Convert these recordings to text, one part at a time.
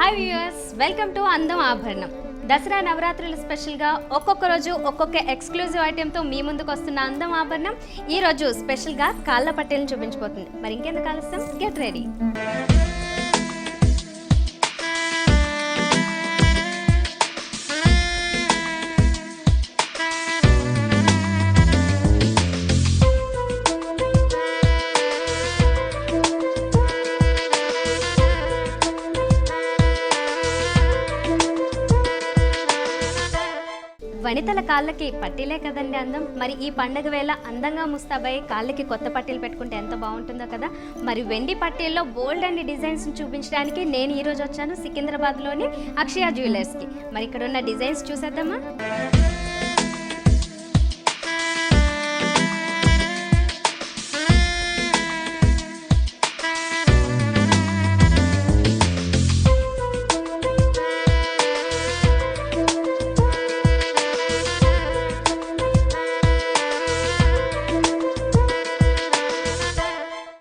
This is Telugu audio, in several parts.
హాయ్ వ్యూయర్స్, వెల్కమ్ టు అందం ఆభరణం. దసరా నవరాత్రుల స్పెషల్గా ఒక్కొక్క రోజు ఒక్కొక్క ఎక్స్క్లూజివ్ ఐటెంతో మీ ముందుకు వస్తున్న అందం ఆభరణం ఈ రోజు స్పెషల్గా కాళ్ళ పట్టేలను చూపించబోతుంది. మరి ఇంకెందుకు ఆలస్యం, గెట్ రెడీ. వనితల కాళ్ళకి పట్టీలే కదండి అందం. మరి ఈ పండగ వేళ అందంగా ముస్తాబై కాళ్ళకి కొత్త పట్టీలు పెట్టుకుంటే ఎంత బాగుంటుందో కదా. మరి వెండి పట్టీల్లో బోల్డ్ అండ్ డిజైన్స్ చూపించడానికి నేను ఈరోజు వచ్చాను సికింద్రాబాద్లోని అక్షయ జ్యువెలర్స్కి. మరి ఇక్కడ ఉన్న డిజైన్స్ చూసేద్దామా.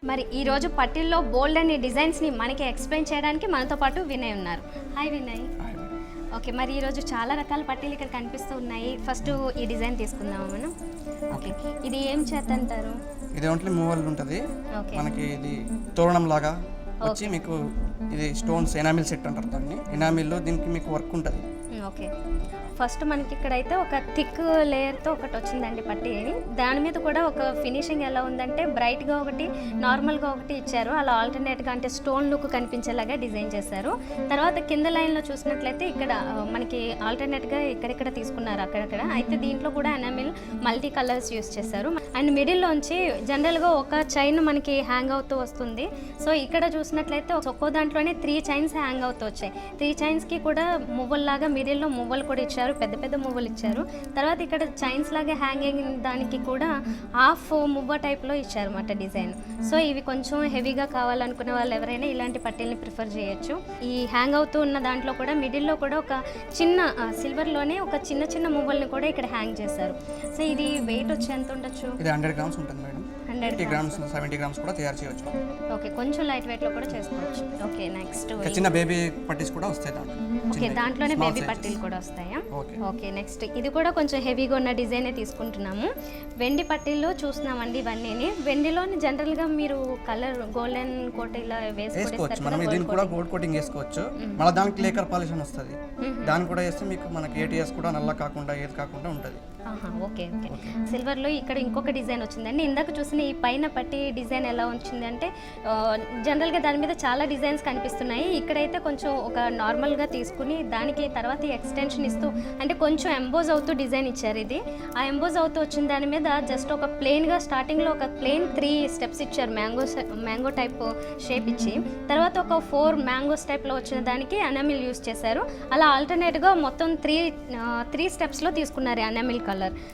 మరి ఈరోజు పట్టీల్లో బోల్డ్ అనే డిజైన్స్ని మనకి ఎక్స్ప్లెయిన్ చేయడానికి మనతో పాటు వినయ్ ఉన్నారు. హాయ్ వినయ్. ఓకే, మరి ఈరోజు చాలా రకాల పట్టీలు ఇక్కడ కనిపిస్తూ ఉన్నాయి. ఫస్ట్ ఈ డిజైన్ తీసుకుందాము మనం. ఓకే, ఇది ఏం చేత అంటారు? ఇది ఓన్లీ మూవల్ ఉంటుంది. మనకి ఇది తోరణం లాగా వచ్చి మీకు ఇది స్టోన్స్ ఎనామిల్ సెట్ అంటారు దాన్ని. ఎనామిల్లో దీనికి మీకు వర్క్ ఉంటుంది. ఓకే, ఫస్ట్ మనకి ఇక్కడైతే ఒక థిక్ లేయర్తో ఒకటి వచ్చిందండి పట్టీ. దాని మీద కూడా ఒక ఫినిషింగ్ ఎలా ఉందంటే బ్రైట్గా ఒకటి, నార్మల్గా ఒకటి ఇచ్చారు. అలా ఆల్టర్నేట్గా అంటే స్టోన్ లుక్ కనిపించేలాగా డిజైన్ చేశారు. తర్వాత కింద లైన్లో చూసినట్లయితే ఇక్కడ మనకి ఆల్టర్నేట్గా ఇక్కడిక్కడ తీసుకున్నారు అక్కడక్కడ. అయితే దీంట్లో కూడా ఎనామిల్ మల్టీ కలర్స్ యూస్ చేశారు. అండ్ మిడిల్లోంచి జనరల్గా ఒక చైన్ మనకి హ్యాంగ్ అవుతూ వస్తుంది. సో ఇక్కడ చూసినట్లయితే ఒక్కో దాంట్లోనే 3 చైన్స్ హ్యాంగ్ అవుతూ వచ్చాయి. 3 చైన్స్కి కూడా మువ్వల్లాగా మిడిల్లో మువ్వలు కూడా ఇచ్చారు, పెద్ద పెద్ద మువ్వలు ఇచ్చారు. తర్వాత ఇక్కడ చైన్స్ లాగా హ్యాంగింగ్ దానికి కూడా హాఫ్ మువ్వ టైప్లో ఇచ్చారు అన్నమాట డిజైన్. సో ఇవి కొంచెం హెవీగా కావాలనుకునే వాళ్ళు ఎవరైనా ఇలాంటి పట్టీల్ని ప్రిఫర్ చేయొచ్చు. ఈ హ్యాంగ్ అవుతూ ఉన్న దాంట్లో కూడా మిడిల్లో కూడా ఒక చిన్న సిల్వర్లోనే ఒక చిన్న చిన్న మువ్వల్ని కూడా ఇక్కడ హ్యాంగ్ చేశారు. సో ఇది వెయిట్ వచ్చి ఎంత ఉండొచ్చు? ఇది 100 గ్రామ్స్ ఉంటుంది మేడం. 100 గ్రామ్స్ 70 గ్రామ్స్ కూడా తయారు చేయొచ్చు. ఓకే, కొంచెం లైట్ వెయిట్లో కూడా చేసుకోవచ్చు. ఓకే, నెక్స్ట్ చిన్న బేబీ పట్టీస్ కూడా వస్తాయి దాంట్లో. ఓకే, దాంట్లోనే బేబీ పట్టీలు కూడా వస్తాయా? ఓకే, నెక్స్ట్ ఇది కూడా కొంచెం హెవీగా ఉన్న డిజైనే తీసుకుంటున్నాము. వెండి పట్టీల్లో చూస్తున్నామండి ఇవన్నీ. వెండిలోని జనరల్గా మీరు కలర్ గోల్డెన్ కోట్ ఇలా వేసుకోవచ్చు. మనం దీన్ని కూడా గోల్డ్ కోటింగ్ వేసుకోవచ్చు. మళ్ళీ దానికి లేకర్ పాలిష్ అని వస్తుంది. దాన్ని కూడా వేస్తే మీకు మనకి ATS కూడా నల్ల కాకుండా ఏది కాకుండా ఉంటుంది. ఓకే ఓకే, సిల్వర్లో ఇక్కడ ఇంకొక డిజైన్ వచ్చిందండి. ఇందాక చూసిన ఈ పైన పట్టి డిజైన్ ఎలా వచ్చింది అంటే జనరల్గా దాని మీద చాలా డిజైన్స్ కనిపిస్తున్నాయి. ఇక్కడైతే కొంచెం ఒక నార్మల్గా తీసుకుని దానికి తర్వాత ఎక్స్టెన్షన్ ఇస్తూ అంటే కొంచెం ఎంబోజ్ అవుతూ డిజైన్ ఇచ్చారు. ఇది ఆ ఎంబోజ్ అవుతూ వచ్చిన దాని మీద జస్ట్ ఒక ప్లెయిన్గా స్టార్టింగ్లో ఒక ప్లెయిన్ 3 స్టెప్స్ ఇచ్చారు, మ్యాంగో టైప్ షేప్ ఇచ్చి. తర్వాత ఒక 4 మ్యాంగోస్ టైప్లో వచ్చిన దానికి ఎనామిల్ యూస్ చేశారు. అలా ఆల్టర్నేట్గా మొత్తం 3 స్టెప్స్లో తీసుకున్నారు ఎనామిల్ కలర్.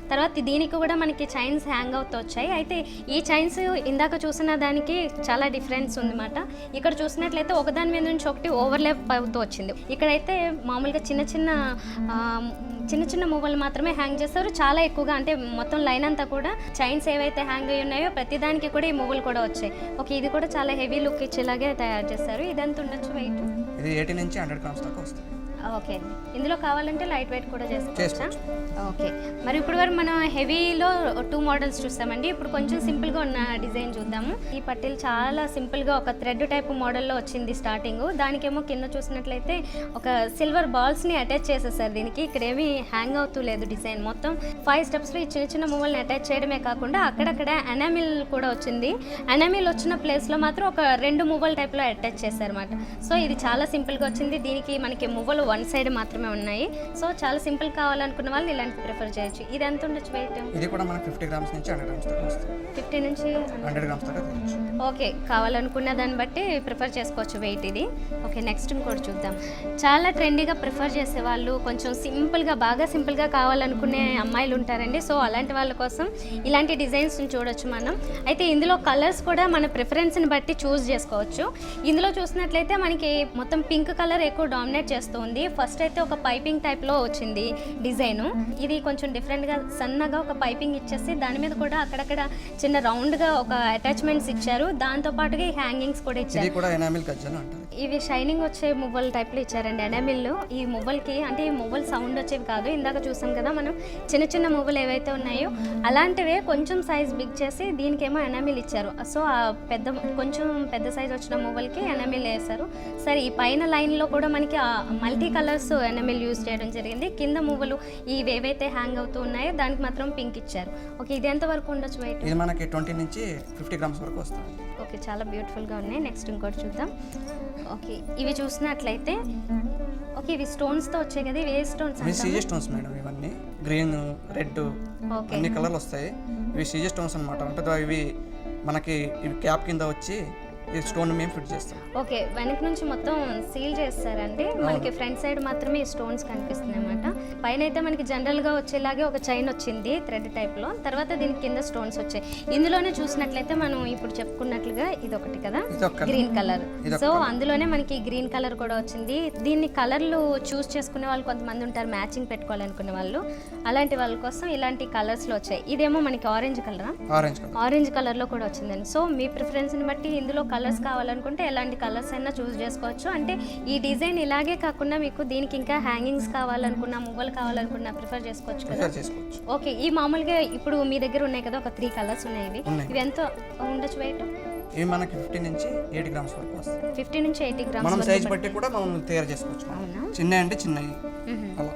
తర్వాత దీనికి కూడా మనకి చైన్స్ హ్యాంగ్ అవుతూ వచ్చాయి. అయితే ఈ చైన్స్ ఇందాక చూసిన దానికి చాలా డిఫరెన్స్ ఉందన్నమాట. ఇక్కడ చూసినట్లయితే ఒకదాని మీద నుంచి ఒకటి ఓవర్లాప్ అవుతూ వచ్చింది. ఇక్కడైతే మామూలుగా చిన్న చిన్న మువ్వలు మాత్రమే హ్యాంగ్ చేస్తారు. చాలా ఎక్కువగా అంటే మొత్తం లైన్ అంతా కూడా చైన్స్ ఏవైతే హ్యాంగ్ అయ్యి ఉన్నాయో ప్రతిదానికి కూడా ఈ మువ్వలు కూడా వచ్చాయి. ఓకే, ఇది కూడా చాలా హెవీ లుక్ ఇచ్చేలాగే తయారు చేస్తారు. ఇదంతా ఉండొచ్చు వెయిట్? ఇది 80 నుంచి 100 గ్రామ్స్ దాకా వస్తుంది. ఓకే, ఇందులో కావాలంటే లైట్ వెయిట్ కూడా చేసుకోవచ్చా? ఓకే, మరి ఇప్పుడు వరకు మనం హెవీలో 2 మోడల్స్ చూస్తామండి. ఇప్పుడు కొంచెం సింపుల్గా ఉన్న డిజైన్ చూద్దాము. ఈ పట్టీలు చాలా సింపుల్గా ఒక థ్రెడ్ టైప్ మోడల్లో వచ్చింది స్టార్టింగ్. దానికేమో కింద చూసినట్లయితే ఒక సిల్వర్ బాల్స్ని అటాచ్ చేసేసారు దీనికి. ఇక్కడ ఏమీ హ్యాంగ్ అవుతూ లేదు డిజైన్. మొత్తం 5 స్టెప్స్లో ఈ చిన్న మువ్వల్ని అటాచ్ చేయడమే కాకుండా అక్కడక్కడ ఎనామిల్ కూడా వచ్చింది. ఎనామిల్ వచ్చిన ప్లేస్లో మాత్రం ఒక 2 మువ్వల టైప్లో అటాచ్ చేశారన్నమాట. సో ఇది చాలా సింపుల్గా వచ్చింది. దీనికి మనకి మువ్వలు 1 సైడ్ మాత్రమే ఉన్నాయి. సో చాలా సింపుల్ కావాలనుకున్న వాళ్ళు ఇలాంటి ప్రిఫర్ చేయొచ్చు. ఇది ఎంత ఉండొచ్చు వెయిట్? ఇది కూడా మనకి 50 గ్రామ్స్ నుంచి 100 గ్రామ్స్ దాకా వస్తుంది. 50 నుంచి 100 గ్రామ్స్ దాకా తీయొచ్చు. ఓకే, కావాలనుకున్న దాన్ని బట్టి ప్రిఫర్ చేసుకోవచ్చు వెయిట్ ఇది. ఓకే, నెక్స్ట్ కూడా చూద్దాం. చాలా ట్రెండీగా ప్రిఫర్ చేసే వాళ్ళు, కొంచెం సింపుల్గా బాగా సింపుల్గా కావాలనుకునే అమ్మాయిలు ఉంటారండి. సో అలాంటి వాళ్ళ కోసం ఇలాంటి డిజైన్స్ని చూడొచ్చు మనం. అయితే ఇందులో కలర్స్ కూడా మన ప్రిఫరెన్స్ని బట్టి చూస్ చేసుకోవచ్చు. ఇందులో చూసినట్లయితే మనకి మొత్తం పింక్ కలర్ ఎక్కువ డామినేట్ చేస్తుంది. ఫస్ట్ అయితే ఒక పైపింగ్ టైప్లో వచ్చింది డిజైను. ఇది కొంచెం డిఫరెంట్గా సన్నగా ఒక పైపింగ్ ఇచ్చేసి దాని మీద కూడా అక్కడక్కడ చిన్న రౌండ్గా ఒక అటాచ్మెంట్స్ ఇచ్చారు. దాంతో పాటుగా ఈ హ్యాంగింగ్స్ కూడా ఇచ్చారు. ఇది కూడా ఎనామిల్ గజ్జలు అంటారు. ఇవి షైనింగ్ వచ్చే మువ్వల టైప్లో ఇచ్చారండి ఎనామిల్లో. ఈ మువ్వలకి అంటే ఈ మువ్వలు సౌండ్ వచ్చేవి కాదు, ఇందాక చూసాం కదా మనం చిన్న చిన్న మువ్వలు ఏవైతే ఉన్నాయో అలాంటివే కొంచెం సైజ్ బిగ్ చేసి దీనికేమో ఎనామిల్ ఇచ్చారు. సో ఆ కొంచెం పెద్ద సైజ్ వచ్చిన మువ్వలకి ఎనామిల్ వేశారు. సరే ఈ పైన లైన్లో కూడా మనకి మల్టీ కలర్స్ ఎనామిల్ యూజ్ చేయడం జరిగింది. కింద మువ్వలు ఇవి ఏవైతే హ్యాంగ్ అవుతూ ఉన్నాయో దానికి మాత్రం పింక్ ఇచ్చారు. ఓకే, ఇది ఎంత వరకు ఉండొచ్చు వెయిట్? ఇది మనకి 20 నుంచి 50 గ్రామ్స్ వరకు వస్తుంది. ఓకే, చాలా బ్యూటిఫుల్గా ఉన్నాయి. నెక్స్ట్ ఇంకోటి చూద్దాం. ఓకే, ఇవి చూసినట్లయితే ఓకే ఇవి స్టోన్స్తో వచ్చాయి కదా, ఇవి ఏ స్టోన్స్? ఇవి సీజే స్టోన్స్ మేడం. ఇవన్నీ గ్రీన్, రెడ్ అన్ని కలర్లు వస్తాయి. ఇవి సీజే స్టోన్స్ అనమాట. అంటే ఇవి మనకి ఇవి క్యాప్ కింద వచ్చి ఈ స్టోన్ మేము ఫిట్ చేస్తాం. ఓకే, వెనక నుంచి మొత్తం సీల్ చేస్తారండి. మనకి ఫ్రంట్ సైడ్ మాత్రమే ఈ స్టోన్స్ కనిపిస్తున్నాయి అన్నమాట. పైన అయితే మనకి జనరల్గా వచ్చేలాగే ఒక చైన్ వచ్చింది థ్రెడ్ టైప్లో, తర్వాత దీనికి కింద స్టోన్స్ వచ్చాయి. ఇందులోనే చూసినట్లయితే మనం ఇప్పుడు చెప్పుకున్నట్లుగా ఇది ఒకటి కదా గ్రీన్ కలర్, సో అందులోనే మనకి గ్రీన్ కలర్ కూడా వచ్చింది. దీన్ని కలర్లు చూస్ చేసుకునే వాళ్ళు కొంతమంది ఉంటారు, మ్యాచింగ్ పెట్టుకోవాలనుకునే వాళ్ళు. అలాంటి వాళ్ళ కోసం ఇలాంటి కలర్స్లో వచ్చాయి. ఇదేమో మనకి ఆరెంజ్ కలరా? ఆరెంజ్ కలర్లో కూడా వచ్చిందండి. సో మీ ప్రిఫరెన్స్ని బట్టి ఇందులో కలర్స్ కావాలనుకుంటే ఎలాంటి కలర్స్ అయినా చూస్ చేసుకోవచ్చు. అంటే ఈ డిజైన్ ఇలాగే కాకుండా మీకు దీనికి ఇంకా హ్యాంగింగ్స్ కావాలనుకున్నా, మువ్వలు కావాలనుకున్నా ప్రిఫర్ చేసుకోవచ్చు కదా. ఓకే, ఈ మామూలుగా ఇప్పుడు మీ దగ్గర ఉన్నాయి కదా ఒక 3 కలర్స్ ఉన్నాయి. ఇవి ఎంత ఉండొచ్చు వెయిట్? ఇవి మనకి 50 నుంచి 80 గ్రామ్స్ వరకు వస్తాయి. 50 నుంచి 80 గ్రామ్స్. మనం సైజ్ బట్టి కూడా మనం తయారు చేసుకోవచ్చు. చిన్న అంటే చిన్నవి అలా.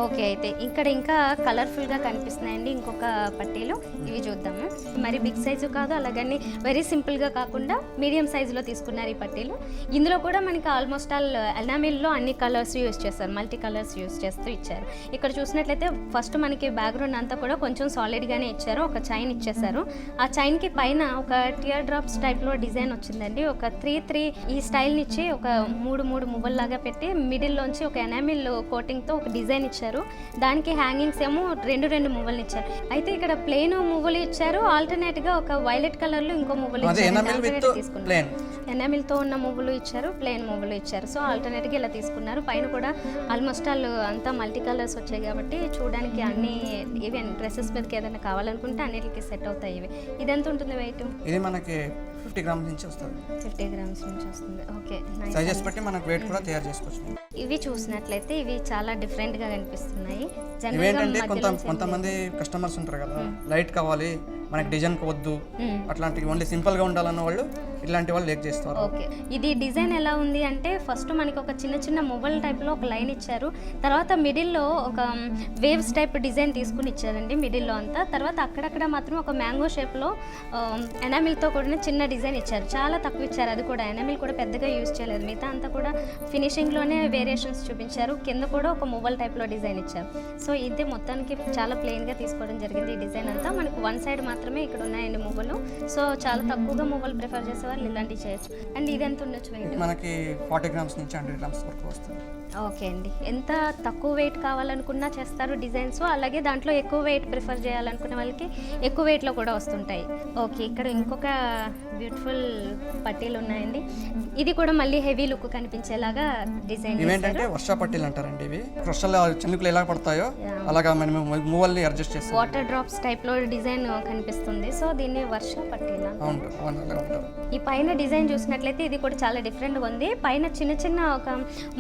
ఓకే, అయితే ఇక్కడ ఇంకా కలర్ఫుల్గా కనిపిస్తున్నాయండి ఇంకొక పట్టీలు. ఇవి చూద్దాము. మరి బిగ్ సైజు కాదు, అలాగని వెరీ సింపుల్గా కాకుండా మీడియం సైజులో తీసుకున్నారు ఈ పట్టీలు. ఇందులో కూడా మనకి ఆల్మోస్ట్ ఆల్ ఎనామిల్లో అన్ని కలర్స్ యూస్ చేస్తారు, మల్టీ కలర్స్ యూస్ చేస్తూ ఇచ్చారు. ఇక్కడ చూసినట్లయితే ఫస్ట్ మనకి బ్యాక్గ్రౌండ్ అంతా కూడా కొంచెం సాలిడ్గానే ఇచ్చారు. ఒక చైన్ ఇచ్చేసారు. ఆ చైన్కి పైన ఒక టియర్ డ్రాప్స్ టైప్లో డిజైన్ వచ్చిందండి. ఒక 3 ఈ స్టైల్ని ఇచ్చి ఒక 3 మువ్వల్లాగా పెట్టి మిడిల్లోంచి ఒక ఎనామిల్ కోటింగ్తో ఒక డిజైన్ ఇచ్చారు. దానికి హ్యాంగింగ్స్ ఏమో 2 మువ్వలు ఇచ్చారు. అయితే ఇక్కడ ప్లెయిన్ మువ్వలు ఇచ్చారు, ఆల్టర్నేట్ గా ఒక వైలెట్ కలర్ లో ఇంకో మువ్వలు ఇచ్చారు. ఎనామిల్ తో ఉన్న మువ్వలు ఇచ్చారు, ప్లెయిన్ మువ్వలు ఇచ్చారు. సో ఆల్టర్నేట్ గా ఇలా తీసుకున్నారు. పైన కూడా ఆల్మోస్ట్ ఆల్ అంతా మల్టీ కలర్స్ వచ్చాయి కాబట్టి చూడడానికి అన్ని ఈవెన్ డ్రెస్సెస్ మీదకి ఏదైనా కావాలనుకుంటే అన్నిటికి సెట్ అవుతాయి ఇవి. ఇది ఎంత ఉంటుంది వెయిట్? ఇది మనకి 50 గ్రామ్స్ నుంచి వస్తుంది. 50 గ్రామ్స్ నుంచి వస్తుంది. ఓకే, సైజెస్ బట్టి మనకు వెయిట్ కూడా తయారు చేసుకోవచ్చు. ఇవి చూసినట్లయితే ఇవి చాలా డిఫరెంట్ గా కనిపిస్తున్నాయి. ఇవేంటంటే కొంతమంది కస్టమర్స్ ఉంటారు కదా, లైట్ కావాలి మనకి డిజైన్ వద్దు, అట్లాంటివి ఓన్లీ సింపుల్ గా ఉండాలన్న వాళ్ళు ఇట్లాంటి వాళ్ళు లేక్ చేస్తారు. ఓకే, ఇది డిజైన్ ఎలా ఉంది అంటే ఫస్ట్ మనకి ఒక చిన్న మువ్వల టైప్లో ఒక లైన్ ఇచ్చారు. తర్వాత మిడిల్లో ఒక వేవ్స్ టైప్ డిజైన్ తీసుకుని ఇచ్చారండి మిడిల్లో అంతా. తర్వాత అక్కడక్కడ మాత్రం ఒక మ్యాంగో షేప్లో ఎనామిల్తో కూడిన చిన్న డిజైన్ ఇచ్చారు. చాలా తక్కువ ఇచ్చారు, అది కూడా ఎనామిల్ కూడా పెద్దగా యూజ్ చేయలేదు. మిగతా అంతా కూడా ఫినిషింగ్లోనే వేరియేషన్స్ చూపించారు. కింద కూడా ఒక మువ్వల టైప్లో డిజైన్ ఇచ్చారు. సో ఇది మొత్తానికి చాలా ప్లెయిన్గా తీసుకోవడం జరిగింది. ఈ డిజైన్ అంతా మనకు వన్ సైడ్ మాత్రమే ఇక్కడ ఉన్నాయండి మువ్వలు. సో చాలా తక్కువగా మువ్వలు ప్రిఫర్ చేసే వాళ్ళు ఇలాంటివి చేయొచ్చు. అండ్ ఇది ఎంత ఉండొచ్చు వెయిట్? మనకి 40 గ్రామ్స్ నుంచి 100 గ్రామ్స్ వరకు వస్తుంది. ఓకే అండి, ఎంత తక్కువ వెయిట్ కావాలనుకున్నా చేస్తారు డిజైన్స్. అలాగే దాంట్లో ఎక్కువ వెయిట్ ప్రిఫర్ చేయాలనుకునే వాళ్ళకి ఎక్కువ వెయిట్లో కూడా వస్తుంటాయి. ఓకే, ఇక్కడ ఇంకొక బ్యూటిఫుల్ పట్టీలు ఉన్నాయండి. ఇది కూడా మళ్ళీ హెవీ లుక్ కనిపించేలాగా డిజైన్. ఇవేంటంటే వర్ష పట్టీలు అంటారండి. ఇవి వర్షాలు చినుకులు ఎలా పడతాయో అలాగా మనం మూవల్ని అడ్జస్ట్ చేస్తాం. వాటర్ డ్రాప్స్ టైప్ లో డిజైన్ కనిపిస్తుంది. సో దీన్ని వర్ష పట్టీలా. ఈ పైన డిజైన్ చూసినట్లయితే ఇది కూడా చాలా డిఫరెంట్ గా ఉంది. పైన చిన్న ఒక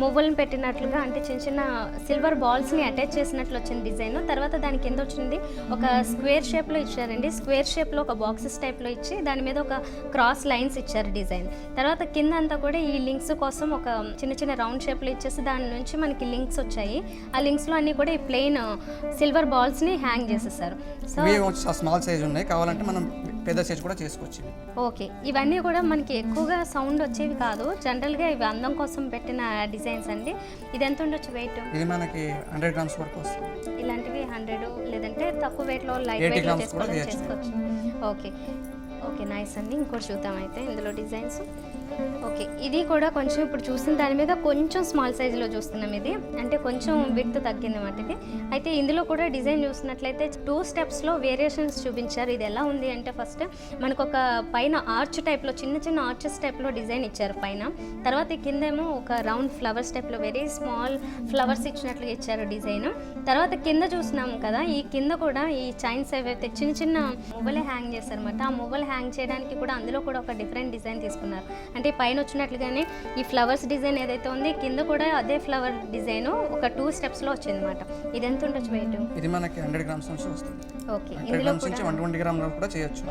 మువ్వలను పెట్టినట్లుగా, అంటే చిన్న సిల్వర్ బాల్స్ ని అటాచ్ చేసినట్లు వచ్చింది డిజైన్. తర్వాత దాని కింద వచ్చింది ఒక స్క్వేర్ షేప్ లో ఇచ్చారండి. స్క్వేర్ షేప్ లో ఒక బాక్సెస్ టైప్ లో ఇచ్చి దాని మీద ఒక క్రాస్ లైన్స్ ఇచ్చారు డిజైన్. తర్వాత కింద అంతా కూడా ఈ లింక్స్ కోసం ఒక చిన్న రౌండ్ షేప్ లో ఇచ్చేసి దాని నుంచి మనకి లింక్స్ వచ్చాయి. ఆ లింక్స్ లో అన్ని కూడా ఈ ప్లెయిన్ సిల్వర్ బాల్స్ ని హ్యాంగ్ చేసేసారు. సో స్మాల్ సైజ్ ఉన్నాయి, కావాలంటే మనం పెద్ద సైజ్ కూడా చేసుకోవచ్చు. ఓకే, ఇవన్నీ కూడా మనకి ఎక్కువగా సౌండ్ వచ్చేవి కాదు, జనరల్గా ఇవి అందం కోసం పెట్టిన డిజైన్స్ అండి. ఇది ఎంత ఉండొచ్చు వెయిట్? ఇది మనకి 100 గ్రామ్స్ వరకు వస్తుంది. ఇలాంటివి 100 లేదంటే తక్కువ వెయిట్లో లైట్ వెయిట్లో చేసుకోవచ్చు. ఓకే ఓకే, నైస్ అండి. ఇంకోటి చూద్దాం అయితే ఇందులో డిజైన్స్. ఓకే, ఇది కూడా కొంచెం ఇప్పుడు చూసిన దాని మీద కొంచెం స్మాల్ సైజులో చూస్తున్నాం. ఇది అంటే కొంచెం విడ్త్ తగ్గింది అన్నమాట ఇది. అయితే ఇందులో కూడా డిజైన్ చూసినట్లయితే 2 స్టెప్స్లో వేరియేషన్స్ చూపించారు. ఇది ఎలా ఉంది అంటే ఫస్ట్ మనకు ఒక పైన ఆర్చ్ టైప్లో చిన్న చిన్న ఆర్చెస్ టైప్లో డిజైన్ ఇచ్చారు పైన. తర్వాత కిందేమో ఒక రౌండ్ ఫ్లవర్స్ టైప్లో వెరీ స్మాల్ ఫ్లవర్స్ ఇచ్చినట్లుగా ఇచ్చారు డిజైన్. తర్వాత కింద చూసినాము కదా, ఈ కింద కూడా ఈ చైన్స్ ఏవైతే చిన్న చిన్న మువ్వలే హ్యాంగ్ చేశారన్నమాట. ఆ మువ్వలు హ్యాంగ్ చేయడానికి కూడా అందులో కూడా ఒక డిఫరెంట్ డిజైన్ తీసుకున్నారు. అంటే పైన వచ్చినట్లుగానే ఈ ఫ్లవర్స్ డిజైన్ ఏదైతే ఉంది కింద కూడా అదే ఫ్లవర్ డిజైన్ ఒక 2 స్టెప్స్లో వచ్చింది అనమాట. ఇది ఎంత ఉండొచ్చు వెయిట్? ఇది మనకి 100 గ్రామ్స్ నుంచి వస్తుంది. ఓకే, 100 గ్రామ్స్ నుంచి 120 గ్రాములు కూడా చేయొచ్చు.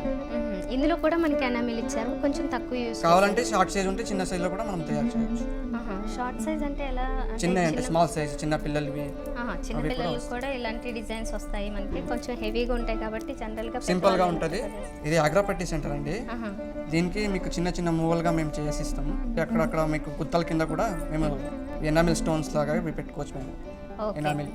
ఇందులో కూడా మనకి ఎనామిల్ ఇచ్చారు, కొంచెం తక్కువ యూస్ కావాలంటే షార్ట్ సైజ్ ఉంటే చిన్న సైజ్ లో కూడా మనం తయారు చేయొచ్చు. షార్ట్ సైజ్ అంటే ఎలా? చిన్న అంటే స్మాల్ సైజ్ చిన్న పిల్లలవి. చిన్న పిల్లలకు కూడా ఇలాంటి డిజైన్స్ వస్తాయి మనకి. కొంచెం హెవీగా ఉంటాయి కాబట్టి జనరల్ గా సింపుల్ గా ఉంటది. ఇది అగ్రపట్టి సెంటర్ అండి. దీనికి మీకు చిన్న చిన్న మూవలుగా మేము చేసి ఇస్తాము. అక్కడక్కడ మీకు గుత్తల కింద కూడా మేము ఎనామిల్ స్టోన్స్ లాగా పెట్టుకోవచ్చు మేము. ఎనామిల్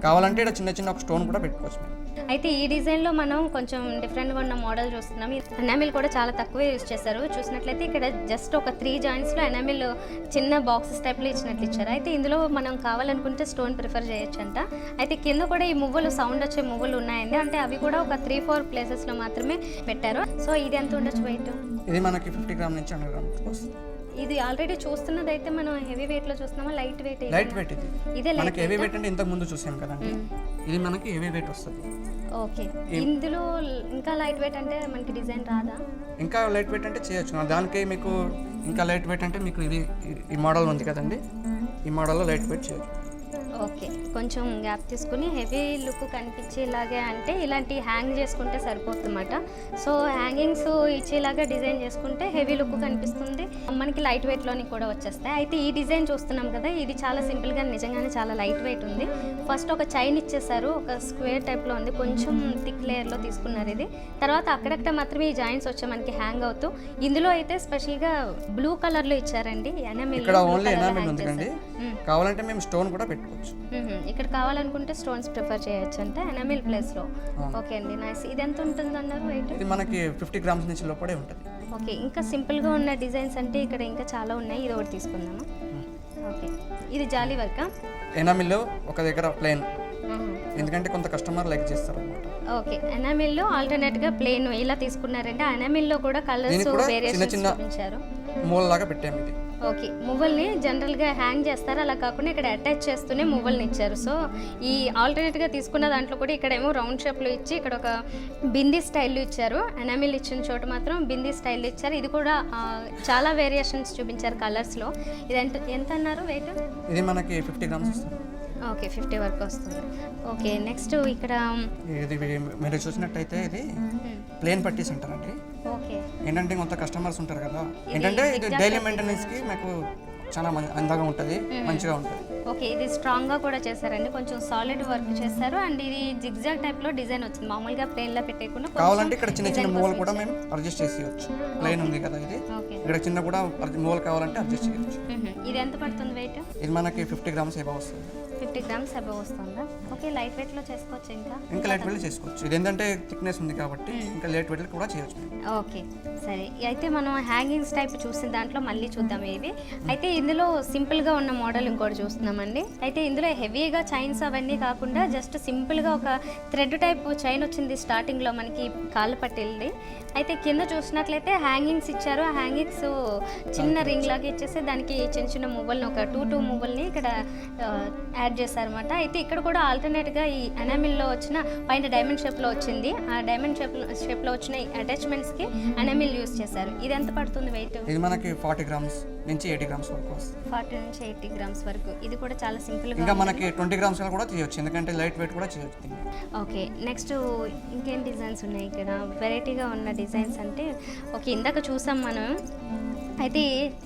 కావాలంటే ఇక్కడ చిన్న చిన్న ఒక స్టోన్ కూడా పెట్టుకోవచ్చు మేము. అయితే ఈ డిజైన్లో మనం కొంచెం డిఫరెంట్గా ఉన్న మోడల్ చూస్తున్నాం. ఎనామిల్ కూడా చాలా తక్కువే యూజ్ చేశారు. చూసినట్లయితే ఇక్కడ జస్ట్ ఒక 3 జాయింట్స్లో ఎనామిల్ చిన్న బాక్సెస్ టైప్లో ఇచ్చినట్లు ఇచ్చారు. అయితే ఇందులో మనం కావాలనుకుంటే స్టోన్ ప్రిఫర్ చేయొచ్చు అంట. అయితే కింద కూడా ఈ మువ్వలు సౌండ్ వచ్చే మువ్వలు ఉన్నాయండి. అంటే అవి కూడా ఒక 3-4 ప్లేసెస్లో మాత్రమే పెట్టారు. సో ఇది ఎంత ఉండొచ్చు వెయిట్? ఇది మనకి 50 గ్రామ్ నుంచి 100 గ్రామ్ వస్తుంది. ఇది ఆల్రెడీ చూస్తున్నది అయితే మనం హెవీ వెయిట్ లో చూస్తున్నామా లైట్ వెయిట్? లైట్ వెయిట్ ఇది. ఇదే మనకి హెవీ వెయిట్ అంటే ఇంతకు ముందు చూసాం కదండి, ఇది మనకి హెవీ వెయిట్ వస్తుంది. ఓకే, ఇందులో ఇంకా లైట్ వెయిట్ అంటే మనకి డిజైన్ రాదా? ఇంకా లైట్ వెయిట్ అంటే చేయొచ్చు. దానికి మీకు ఇంకా లైట్ వెయిట్ అంటే మీకు ఇది ఈ మోడల్ ఉంది కదండి, ఈ మోడల్లో లైట్ వెయిట్ చేయొచ్చు. ఓకే, కొంచెం గ్యాప్ తీసుకుని హెవీ లుక్ కనిపించేలాగే అంటే ఇలాంటి హ్యాంగ్ చేసుకుంటే సరిపోతుందన్నమాట. సో హ్యాంగింగ్స్ ఇచ్చేలాగా డిజైన్ చేసుకుంటే హెవీ లుక్ కనిపిస్తుంది, మనకి లైట్ వెయిట్లోని కూడా వచ్చేస్తాయి. అయితే ఈ డిజైన్ చూస్తున్నాం కదా, ఇది చాలా సింపుల్గా నిజంగానే చాలా లైట్ వెయిట్ ఉంది. ఫస్ట్ ఒక చైన్ ఇచ్చేసారు, ఒక స్క్వేర్ టైప్లో ఉంది, కొంచెం థిక్ లేయర్లో తీసుకున్నారు ఇది. తర్వాత అక్కడక్కడ మాత్రమే ఈ జాయింట్స్ వచ్చాయి మనకి హ్యాంగ్ అవుతూ. ఇందులో అయితే స్పెషల్గా బ్లూ కలర్లో ఇచ్చారండి ఎనామిల్. ఇక్కడ ఓన్లీ ఎనామిల్ ఉంది కండి, కావాలంటే మేము స్టోన్ కూడా పెట్టుకోవచ్చు. ఇక్కడ కావాలనుకుంటే స్టోన్స్ ప్రిఫర్ చేయొచ్చు అంటే ఎనామిల్ ప్లేస్ లో. ఓకే అండి, నైస్. ఇది ఎంత ఉంటుంది అన్నారు వెయిట్? ఇది మనకి 50 గ్రామ్స్ నుంచి లోపడే ఉంటుంది. ఓకే, ఇంకా సింపుల్ గా ఉన్న డిజైన్స్ అంటే ఇక్కడ ఇంకా చాలా ఉన్నాయి, ఇది ఒకటి తీసుకుందామా? ఓకే, ఇది జాలీ వర్క్. ఎనామిల్లో ఒక దగ్గర ప్లేన్, ఎందుకంటే కొంత కస్టమర్ లైక్ చేస్తారు అన్నమాట. ఓకే, ఎనామిల్లో ఆల్టర్నేట్ గా ప్లేన్ ఇలా తీసుకున్నారంటే ఎనామిల్లో కూడా కలర్స్ వేరియేషన్స్ చూపించారు. మూలలాగా పెట్టాము ఇది. ఓకే, మువ్వల్ని జనరల్గా హ్యాంగ్ చేస్తారు, అలా కాకుండా ఇక్కడ అటాచ్ చేస్తూనే మువ్వల్ని ఇచ్చారు. సో ఈ ఆల్టర్నేట్గా తీసుకున్న దాంట్లో కూడా ఇక్కడేమో రౌండ్ షేప్లో ఇచ్చి ఇక్కడ ఒక బిందీ స్టైల్లో ఇచ్చారు. ఎనామిల్ ఇచ్చిన చోట మాత్రం బిందీ స్టైల్లో ఇచ్చారు. ఇది కూడా చాలా వేరియేషన్స్ చూపించారు కలర్స్లో. ఇది ఎంత అన్నారు వెయిట్? ఇది మనకి 50 గ్రామ్స్ వస్తుంది. ఓకే, 50 వరకు వస్తుంది. ఓకే, నెక్స్ట్ ఇక్కడ ఇది మీరు చూసినట్టయితే ఇది ప్లేన్ పట్టీస్ అంటారండి. ఓకే, ఏంటంటే కొంత కస్టమర్స్ ఉంటారు కదా, ఏంటంటే ఇది డైలీ మెయింటెనెన్స్కి మాకు చాలా అందంగా ఉంటుంది, మంచిగా ఉంటుంది. ఓకే, ఇది స్ట్రాంగ్గా కూడా చేశారండి, కొంచెం సాలిడ్ వర్క్ చేశారు. అండ్ ఇది జిగ్జాగ్ టైప్లో డిజైన్ వచ్చింది, మామూలుగా ప్లెయిన్లో పెట్టేయకుండా. కావాలంటే ఇక్కడ చిన్న చిన్న మూవలు కూడా మేము అడ్జస్ట్ చేసేయచ్చు. ప్లెయిన్ ఉంది కదా ఇది, ఇక్కడ చిన్న కూడా మూవలు కావాలంటే అడ్జస్ట్ చేయొచ్చు. ఇది ఎంత పడుతుంది వెయిట్? ఇది మనకి 50 గ్రామ్స్ ఏవో వస్తుంది. 50 గ్రామ్స్ అబవ్ వస్తుందా? ఓకే, లైట్ వెయిట్లో చేసుకోవచ్చు. ఇంకా లైట్ వెయిట్లో చేసుకోవచ్చు. ఇది ఏంటంటే థిక్నెస్ ఉంది కాబట్టి ఇంకా లైట్ వెయిట్లో కూడా చేయొచ్చు. ఓకే, సరే. అయితే మనం హ్యాంగింగ్స్ టైప్ చూసిన దాంట్లో మళ్ళీ చూద్దాం ఇవి. అయితే ఇందులో సింపుల్గా ఉన్న మోడల్ ఇంకోటి చూస్తున్నామండి. అయితే ఇందులో హెవీగా చైన్స్ అవన్నీ కాకుండా జస్ట్ సింపుల్గా ఒక థ్రెడ్ టైప్ చైన్ వచ్చింది స్టార్టింగ్లో మనకి కాళ్ళ పట్టిల్ది. అయితే కింద చూసినట్లయితే హ్యాంగింగ్స్ ఇచ్చారు. ఆ హ్యాంగింగ్స్ చిన్న రింగ్ లాగా ఇచ్చేసి దానికి చిన్న చిన్న మువ్వల్ని ఒక 2 మువ్వల్ని ఇక్కడ యాడ్ చేశారన్నమాట. అయితే ఇక్కడ కూడా ఆల్టర్నేట్గా ఈ ఎనామిల్లో వచ్చిన పైన డైమండ్ షేప్లో వచ్చింది, ఆ డైమండ్ షేప్లో వచ్చిన అటాచ్మెంట్స్కి ఎనామిల్ యూస్ చేశారు. ఇది ఎంత పడుతుంది వెయిట్? ఇది మనకి 40 గ్రామ్స్ నుంచి 80 గ్రామ్స్ వరకు వస్తుంది. 40 నుంచి 80 గ్రామ్స్ వరకు. ఇది కూడా చాలా సింపుల్గా. ఇంకా మనకి 20 గ్రామ్స్ కూడా చేయొచ్చు, ఎందుకంటే లైట్ వెయిట్ కూడా చేయొచ్చు. ఓకే, నెక్స్ట్ ఇంకేం డిజైన్స్ ఉన్నాయి ఇక్కడ? వెరైటీగా ఉన్న డిజైన్స్ అంటే ఓకే, ఇందాక చూసాం మనం. అయితే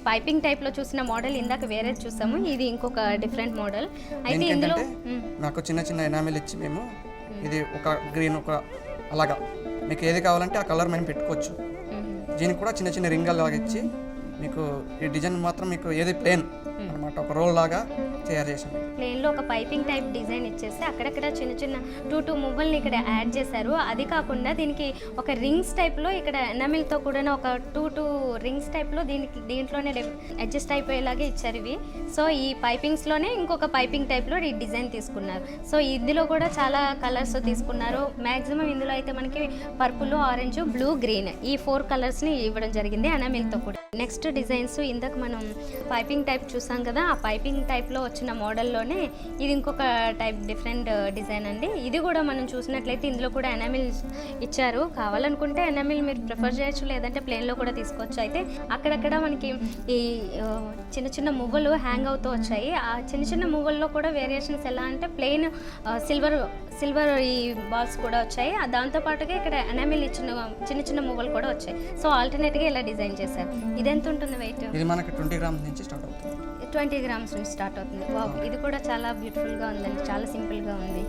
పైపింగ్ టైప్లో చూసిన మోడల్ ఇందాక వేరే చూసాము, ఇది ఇంకొక డిఫరెంట్ మోడల్. అయితే ఇందులో నాకు చిన్న చిన్న ఎనామిల్ ఇచ్చి మేము ఇది ఒక గ్రీన్ ఒక అలాగా మీకు ఏది కావాలంటే ఆ కలర్ మేము పెట్టుకోవచ్చు. దీనికి కూడా చిన్న చిన్న రింగల్ లాగా ఇచ్చి మీకు ఈ డిజైన్ మాత్రం మీకు ఏది ప్లేన్ అనమాట, ఒక రోల్ లాగా తయారు చేసాం. ప్లేన్లో ఒక పైపింగ్ టైప్ డిజైన్ ఇచ్చేసి అక్కడక్కడ చిన్న చిన్న టూ మువ్వల్ని ఇక్కడ యాడ్ చేశారు. అది కాకుండా దీనికి ఒక రింగ్స్ టైప్లో ఇక్కడ ఎనామిల్తో కూడా ఒక టూ రింగ్స్ టైప్లో దీంట్లోనే అడ్జస్ట్ అయిపోయేలాగే ఇచ్చారు ఇవి. సో ఈ పైపింగ్స్లోనే ఇంకొక పైపింగ్ టైప్లో ఈ డిజైన్ తీసుకున్నారు. సో ఇందులో కూడా చాలా కలర్స్ తీసుకున్నారు. మ్యాక్సిమం ఇందులో అయితే మనకి పర్పుల్, ఆరెంజ్, బ్లూ, గ్రీన్ ఈ 4 కలర్స్ని ఇవ్వడం జరిగింది ఎనామిల్తో కూడా. నెక్స్ట్ డిజైన్స్ ఇందాక మనం పైపింగ్ టైప్ చూసాం కదా, ఆ పైపింగ్ టైప్లో వచ్చిన మోడల్లోనే ఇది ఇంకొక టైప్ డిఫరెంట్ డిజైన్ అండి. ఇది కూడా మనం చూసినట్లయితే ఇందులో కూడా ఎనామిల్ ఇచ్చారు. కావాలనుకుంటే ఎనామిల్ మీరు ప్రిఫర్ చేయొచ్చు, లేదంటే ప్లేన్లో కూడా తీసుకోవచ్చు. అయితే అక్కడక్కడ మనకి ఈ చిన్న చిన్న మువ్వలు హ్యాంగ్ అవుతూ వచ్చాయి. ఆ చిన్న చిన్న మువ్వల్లో కూడా వేరియేషన్స్ ఎలా అంటే ప్లెయిన్ సిల్వర్ ఈ బాల్స్ కూడా వచ్చాయి. దాంతోపాటుగా ఇక్కడ ఎనామిల్ ఇచ్చిన చిన్న చిన్న మువ్వలు కూడా వచ్చాయి. సో ఆల్టర్నేట్గా ఇలా డిజైన్ చేశారు. ఇది ఎంత ఉంటుంది వెయిట్? ఇది మనకి 20 గ్రామ్స్ నుంచి స్టార్ట్ అవుతుంది. 20 గ్రామ్స్ నుంచి స్టార్ట్ అవుతుంది. వావ్, ఇది కూడా చాలా బ్యూటిఫుల్గా ఉందండి, చాలా సింపుల్గా ఉంది.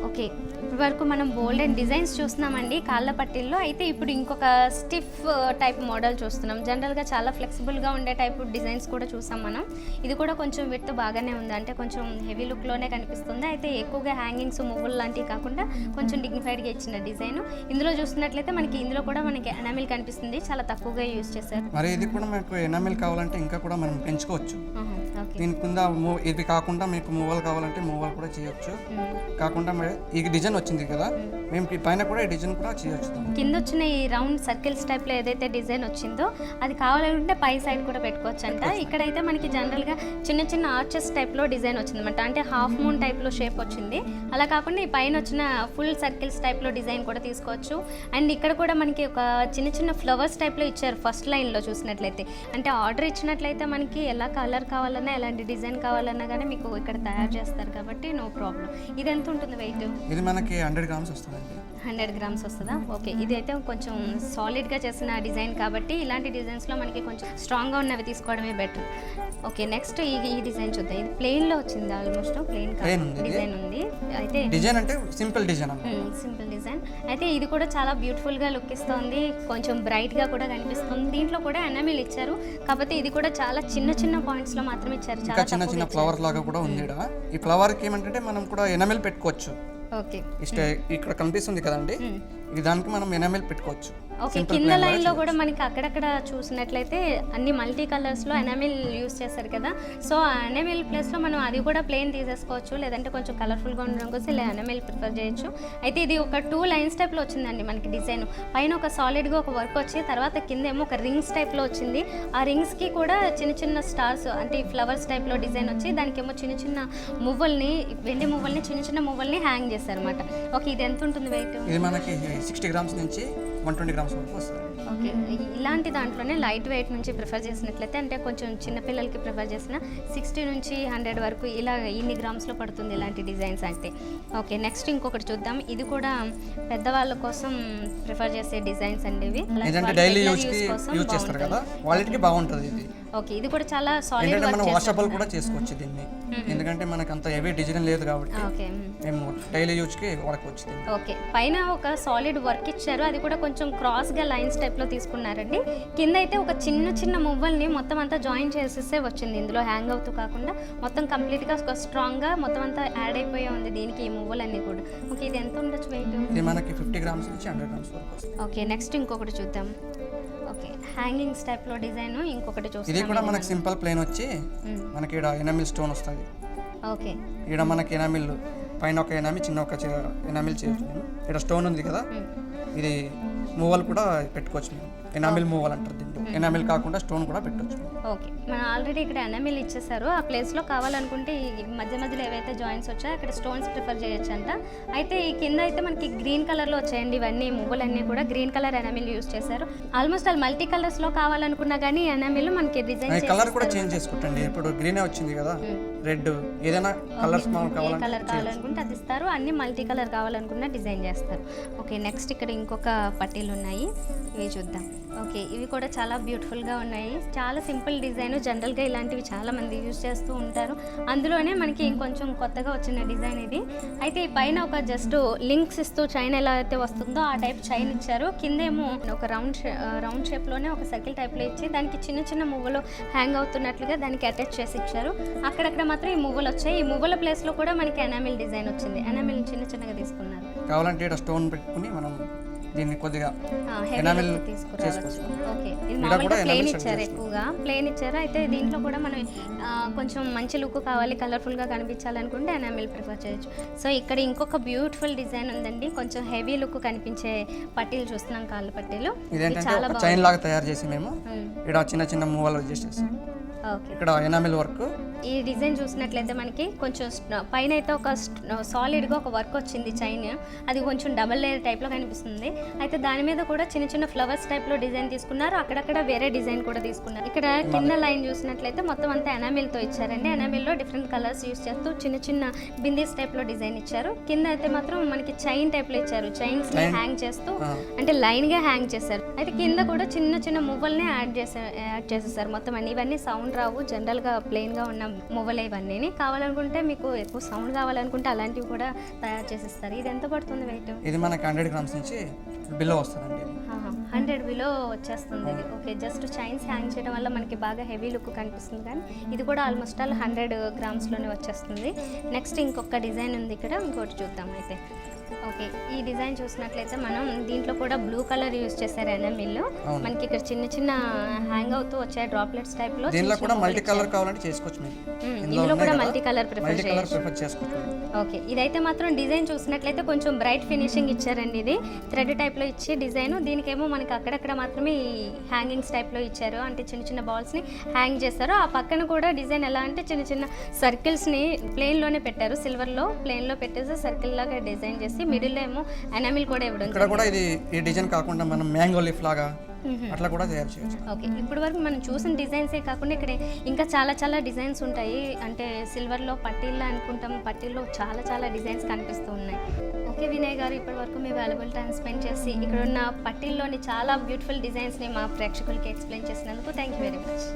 ఓకే, ఇప్పటి వరకు మనం బోల్డ్ అండ్ డిజైన్స్ చూస్తున్నామండి కాళ్ళ పట్టీల్లో. అయితే ఇప్పుడు ఇంకొక స్టిఫ్ టైప్ మోడల్ చూస్తున్నాం. జనరల్గా చాలా ఫ్లెక్సిబుల్గా ఉండే టైప్ డిజైన్స్ కూడా చూసాం మనం. ఇది కూడా కొంచెం విడ్త్ బాగానే ఉంది, అంటే కొంచెం హెవీ లుక్లోనే కనిపిస్తుంది. అయితే ఎక్కువగా హ్యాంగింగ్స్, మువ్వులు లాంటివి కాకుండా కొంచెం డిగ్నిఫైడ్గా ఇచ్చిన డిజైన్. ఇందులో చూస్తున్నట్లయితే ఇందులో కూడా మనకి ఎనామిల్ కనిపిస్తుంది, చాలా తక్కువగా యూజ్ చేశారు. మరి ఇది కూడా మనకు ఎనామిల్ కావాలంటే ఇంకా కూడా మనం పెంచుకోవచ్చు. దీని కింద ఇది కాకుండా మీకు మూవలు కావాలంటే మూవలు కూడా చేయొచ్చు. కాకుండా ఈ డిజైన్ వచ్చింది కదా, మేము పైన కూడా ఈ డిజైన్ కూడా చేయొచ్చు. కింద వచ్చిన ఈ రౌండ్ సర్కిల్స్ టైప్లో ఏదైతే డిజైన్ వచ్చిందో అది కావాలంటే పై సైడ్ కూడా పెట్టుకోవచ్చు అంట. ఇక్కడైతే మనకి జనరల్గా చిన్న చిన్న ఆర్చెస్ టైప్లో డిజైన్ వచ్చిందన్నమాట, అంటే హాఫ్ మూన్ టైప్లో షేప్ వచ్చింది. అలా కాకుండా ఈ పైన వచ్చిన ఫుల్ సర్కిల్స్ టైప్లో డిజైన్ కూడా తీసుకోవచ్చు. అండ్ ఇక్కడ కూడా మనకి ఒక చిన్న చిన్న ఫ్లవర్స్ టైప్లో ఇచ్చారు ఫస్ట్ లైన్లో చూసినట్లయితే. అంటే ఆర్డర్ ఇచ్చినట్లయితే మనకి ఎలా కలర్ కావాలన్నా, ఎలాంటి డిజైన్ కావాలన్నా కానీ మీకు ఇక్కడ తయారు చేస్తారు కాబట్టి నో ప్రాబ్లం. ఇది ఎంత ఉంటుంది వెయిట్? ఇది మనకి 100 గ్రామ్స్ వస్తుందండి. 100 గ్రామ్స్ వస్తుందా? ఓకే, ఇదైతే కొంచెం సాలిడ్గా చేసిన డిజైన్ కాబట్టి ఇలాంటి డిజైన్స్లో మనకి కొంచెం స్ట్రాంగ్గా ఉన్నవి తీసుకోవడమే బెటర్. ఓకే, నెక్స్ట్ ఈ డిజైన్ చూద్దాం. ఇది ప్లెయిన్లో వచ్చింది, ఆల్మోస్ట్ ప్లెయిన్ డిజైన్ ఉంది. అయితే డిజైన్ అంటే సింపుల్ డిజైన్, సింపుల్ డిజైన్. అయితే ఇది కూడా చాలా బ్యూటిఫుల్గా లుక్ ఇస్తుంది, కొంచెం బ్రైట్గా కూడా కనిపిస్తుంది. దీంట్లో కూడా ఎనామిల్ ఇచ్చారు, కాకపోతే ఇది కూడా చాలా చిన్న చిన్న పాయింట్స్లో మాత్రం ఇచ్చారు. చాలా చిన్న చిన్న ఫ్లవర్ లాగా కూడా ఉంది. ఈ ఫ్లవర్కి ఏమంటే మనం కూడా ఎనామిల్ పెట్టుకోవచ్చు. ఓకే, ఇక్కడ కనిపిస్తుంది కదండి, ఇది దానికి మనం ఎనామిల్ పెట్టుకోవచ్చు. ఓకే, కింద లైన్లో కూడా మనకి అక్కడక్కడ చూసినట్లయితే అన్ని మల్టీ కలర్స్లో ఎనామిల్ యూస్ చేస్తారు కదా. సో ఆ ఎనామిల్ ప్లేస్లో మనం అది కూడా ప్లెయిన్ తీసేసుకోవచ్చు, లేదంటే కొంచెం కలర్ఫుల్గా ఉండడం కోసం ఇలా ఎనామిల్ ప్రిఫర్ చేయొచ్చు. అయితే ఇది ఒక 2 లైన్స్ టైప్లో వచ్చిందండి మనకి డిజైన్. పైన ఒక సాలిడ్గా ఒక వర్క్ వచ్చి తర్వాత కింద ఏమో ఒక రింగ్స్ టైప్లో వచ్చింది. ఆ రింగ్స్కి కూడా చిన్న చిన్న స్టార్స్ అంటే ఫ్లవర్స్ టైప్లో డిజైన్ వచ్చి దానికేమో చిన్న చిన్న మువ్వల్ని, వెండి మువ్వల్ని, చిన్న చిన్న మువ్వల్ని హ్యాంగ్ చేశారన్నమాట. ఓకే, ఇది ఎంత ఉంటుంది వెయిట్? ఇది మనకి 60 గ్రామ్స్ నుంచి 120 గ్రామ్స్ వరకు వస్తుంది. ఓకే, ఇలాంటి దాంట్లోనే లైట్ వెయిట్ నుంచి ప్రిఫర్ చేసినట్లయితే, అంటే కొంచెం చిన్నపిల్లలకి ప్రిఫర్ చేసిన 60 నుంచి 100 వరకు ఇలా ఇన్ని గ్రామ్స్లో పడుతుంది ఇలాంటి డిజైన్స్ అంటే. ఓకే, నెక్స్ట్ ఇంకొకటి చూద్దాం. ఇది కూడా పెద్దవాళ్ళ కోసం ప్రిఫర్ చేసే డిజైన్స్ అండి ఇవి. ఏంటంటే డైలీ యూజ్ చేస్తారు కదా, వాళ్ళకి బాగుంటుంది ఇది. ఓకే, ఇది కూడా చాలా సాలిడ్ ఏంటంటే మనం వాషబుల్ కూడా చేసుకోవచ్చు దీన్ని, ఎందుకంటే మనకు అంత హెవీ డిజైన్ లేదు కాబట్టి మేము డైలీ యూజ్కి వాడుకోవచ్చు. ఓకే, పైన ఒక సాలిడ్ వర్క్ ఇచ్చారు, అది కూడా కొంచెం క్రాస్గా లైన్స్ టైప్లో తీసుకున్నారండి. కింద అయితే ఒక చిన్న చిన్న మువ్వల్ని మొత్తం అంతా జాయిన్ చేసేసే వచ్చింది. ఇందులో హ్యాంగ్ అవుతూ కాకుండా మొత్తం కంప్లీట్గా స్ట్రాంగ్గా మొత్తం అంతా యాడ్ అయిపోయి ఉంది దీనికి ఈ మువ్వలన్నీ కూడా. ఓకే, ఇది ఎంత ఉండొచ్చు వెయిట్? ఇది మనకి 50 గ్రామ్స్ నుంచి 100 గ్రామ్స్ వరకు వస్తుంది. ఓకే, నెక్స్ట్ ఇంకొకటి చూద్దాం. ఓకే, హ్యాంగింగ్స్ టైప్లో డిజైన్ ఇంకొకటి చూస్తాం. ఇది కూడా మనకి సింపుల్ ప్లేన్ వచ్చి మనకి ఇక్కడ ఎనామిల్ స్టోన్ వస్తుంది. ఓకే, ఇక్కడ మనకి ఎనామిల్ పైన ఒక ఎనామిల్, చిన్న ఒక ఎనామిల్ చేయొచ్చు. ఇక్కడ స్టోన్ ఉంది కదా, ఇది మూవలు కూడా పెట్టుకోవచ్చు. మేము ఎనామిల్ మూవల్ అంటారు దీంట్లో. ఎనామిల్ కాకుండా స్టోన్ కూడా పెట్టవచ్చు. ఓకే, మనం ఆల్రెడీ ఇక్కడ ఎనామిల్ ఇచ్చేసారు. ఆ ప్లేస్లో కావాలనుకుంటే ఈ మధ్య మధ్యలో ఏవైతే జాయింట్స్ వచ్చాయో అక్కడ స్టోన్స్ ప్రిఫర్ చేయొచ్చు అంట. అయితే ఈ కింద అయితే మనకి గ్రీన్ కలర్లో వచ్చాయండి ఇవన్నీ మువ్వలన్నీ కూడా గ్రీన్ కలర్ ఎనామిల్ యూస్ చేశారు. ఆల్మోస్ట్ ఆల్ మల్టీ కలర్స్లో కావాలనుకున్నా కానీ ఎనామిల్ మనకి డిజైన్ కలర్ కూడా చేంజ్ చేసుకుంటండి. ఇప్పుడు గ్రీనే వచ్చింది కదా, రెడ్, ఏదైనా కలర్స్ కలర్ కావాలనుకుంటే అది ఇస్తారు. అన్ని మల్టీ కలర్ కావాలనుకున్నా డిజైన్ చేస్తారు. ఓకే, నెక్స్ట్ ఇక్కడ ఇంకొక పట్టీలు ఉన్నాయి, ఇవి చూద్దాం. ఓకే, ఇవి కూడా చాలా బ్యూటిఫుల్గా ఉన్నాయి. చాలా సింపుల్ డిజైన్. జనరల్గా ఇలాంటివి చాలా మంది యూజ్ చేస్తూ ఉంటారు. అందులోనే మనకి ఇంకొంచెం కొత్తగా వచ్చిన డిజైన్ ఇది. అయితే ఈ పైన ఒక జస్ట్ లింక్స్ ఇస్తూ చైన్ ఎలా అయితే వస్తుందో ఆ టైప్ చైన్ ఇచ్చారు. కిందేమో ఒక రౌండ్ షేప్లోనే ఒక సర్కిల్ టైప్లో ఇచ్చి దానికి చిన్న చిన్న మువ్వలు హ్యాంగ్ అవుతున్నట్లుగా దానికి అటాచ్ చేసి ఇచ్చారు. అక్కడక్కడ మాత్రం ఈ మువ్వలు వచ్చాయి. ఈ మువ్వల ప్లేస్లో కూడా మనకి ఎనామిల్ డిజైన్ వచ్చింది. ఎనామిల్ చిన్న చిన్నగా తీసుకున్నారు. కావాలంటే ఇక్కడ స్టోన్ పెట్టుకుని మనం దీన్ని కొద్దిగా ఎనామిల్ చేసుకోవచ్చు. ఓకే, ఇది మామూలుగా ప్లేన్ ఇచ్చారు, ఎక్కువగా ప్లేన్ ఇచ్చారు. అయితే దీంట్లో కూడా మనం కొంచెం మంచి లుక్ కావాలి, కలర్ఫుల్గా కనిపించాలనుకుంటే ఎనామిల్ ప్రిఫర్ చేయొచ్చు. సో ఇక్కడ ఇంకొక బ్యూటిఫుల్ డిజైన్ ఉందండి. కొంచెం హెవీ లుక్ కనిపించే పట్టీలు చూస్తున్నాం, కాళ్ళ పట్టీలు. చాలా చైన్ లాగా తయారు చేసి మేము ఇక్కడ చిన్న చిన్న మూవలు అడ్జస్ట్ చేస్తాం. ఇక్కడ ఎనామిల్ వర్క్. ఈ డిజైన్ చూసినట్లయితే మనకి కొంచెం పైన అయితే ఒక సాలిడ్గా ఒక వర్క్ వచ్చింది చైన్. అది కొంచెం డబల్ లేయర్ టైప్లో కనిపిస్తుంది. అయితే దాని మీద కూడా చిన్న చిన్న ఫ్లవర్స్ టైప్లో డిజైన్ తీసుకున్నారు. అక్కడక్కడ వేరే డిజైన్ కూడా తీసుకున్నారు. ఇక్కడ కింద లైన్ చూసినట్లయితే మొత్తం అంతా ఎనామిల్తో ఇచ్చారండి. ఎనామిల్లో డిఫరెంట్ కలర్స్ యూస్ చేస్తూ చిన్న చిన్న బిందీస్ టైప్లో డిజైన్ ఇచ్చారు. కింద అయితే మాత్రం మనకి చైన్ టైప్లో ఇచ్చారు. చైన్స్ హ్యాంగ్ చేస్తూ అంటే లైన్గా హ్యాంగ్ చేశారు. అయితే కింద కూడా చిన్న చిన్న మువ్వల్ని యాడ్ చేసేసారు. మొత్తం అన్ని ఇవన్నీ సౌండ్ రావు, జనరల్గా ప్లెయిన్గా ఉన్న మువ్వలే ఇవన్నీ. కావాలనుకుంటే మీకు ఎక్కువ సౌండ్ కావాలనుకుంటే అలాంటివి కూడా తయారు చేసిస్తారు. ఇది ఎంత పడుతుంది వెయిట్? ఇది మనకి 100 grams నుంచి బిలో వస్తుందండి. 100 బిలో వచ్చేస్తుంది ఇది. ఓకే, జస్ట్ చైన్స్ హ్యాంగ్ చేయడం వల్ల మనకి బాగా హెవీ లుక్ కనిపిస్తుంది. కానీ ఇది కూడా ఆల్మోస్ట్ ఆల్ 100 grams-లోనే వచ్చేస్తుంది. నెక్స్ట్ ఇంకొక డిజైన్ ఉంది ఇక్కడ, ఇంకోటి చూద్దాం అయితే. ఓకే, ఈ డిజైన్ చూసినట్లయితే మనం దీంట్లో కూడా బ్లూ కలర్ యూస్ చేశారు ఎనామిల్. మనకి ఇక్కడ చిన్న చిన్న హ్యాంగ్ అవుతూ వచ్చాయి డ్రాప్లెట్స్ టైప్ లో. దీనిలో కూడా మల్టీ కలర్ కావాలంటే చేసుకోవచ్చు మీరు. ఇందులో కూడా మల్టీ కలర్ ప్రిఫర్ చేసుకోవచ్చు. ఓకే, ఇదైతే మాత్రం డిజైన్ చూసినట్లయితే కొంచెం బ్రైట్ ఫినిషింగ్ ఇచ్చారండి. ఇది థ్రెడ్ టైప్ లో ఇచ్చి డిజైన్. దీనికేమో మనకి అక్కడక్కడ మాత్రమే హ్యాంగింగ్స్ టైప్ లో ఇచ్చారు. అంటే చిన్న చిన్న బాల్స్ ని హ్యాంగ్ చేశారు. ఆ పక్కన కూడా డిజైన్ ఎలా అంటే చిన్న చిన్న సర్కిల్స్ ని ప్లేన్ లోనే పెట్టారు. సిల్వర్ లో ప్లేన్ లో పెట్టేసి సర్కిల్ లాగా డిజైన్ చేసి మిడిల్ లో ఏమో ఎనామిల్ కూడా ఇవ్వడం. ఇక్కడ కూడా ఇది ఈ డిజైన్ కాకుండా మనం మ్యాంగో లీఫ్ లాగా అట్లా కూడా తయారు చేయొచ్చు. ఓకే, ఇప్పుడు వరకు మనం చూసిన డిజైన్సే కాకుండా ఇక్కడ ఇంకా చాలా చాలా డిజైన్స్ ఉంటాయి. అంటే సిల్వర్లో పట్టీల్లో అనుకుంటాం, పట్టీల్లో చాలా చాలా డిజైన్స్ కనిపిస్తూ ఉన్నాయి. ఓకే వినయ్ గారు, ఇప్పటి వరకు మీ వాల్యుబుల్ టైం స్పెండ్ చేసి ఇక్కడ ఉన్న పట్టీల్లోని చాలా బ్యూటిఫుల్ డిజైన్స్ని మా ప్రేక్షకులకి ఎక్స్ప్లెయిన్ చేసినందుకు thank you very much.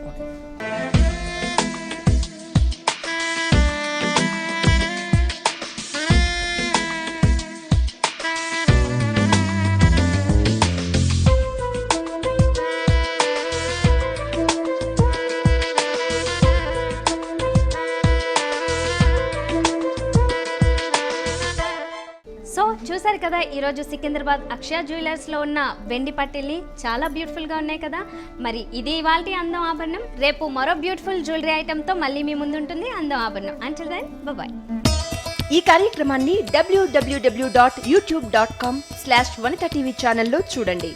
So చూసారు కదా, ఈరోజు సికింద్రాబాద్ అక్షయ జ్యువెలర్స్లో ఉన్న వెండి పట్టీల్ని చాలా బ్యూటిఫుల్గా ఉన్నాయి కదా. మరి ఇది ఇవాల్టి అందం ఆభరణం. రేపు మరో బ్యూటిఫుల్ జ్యువెలరీ ఐటమ్తో మళ్ళీ మీ ముందు ఉంటుంది అందం ఆభరణం. Until then bye. ఈ కార్యక్రమాన్ని www.youtube.com/vanitaTV ఛానల్లో చూడండి.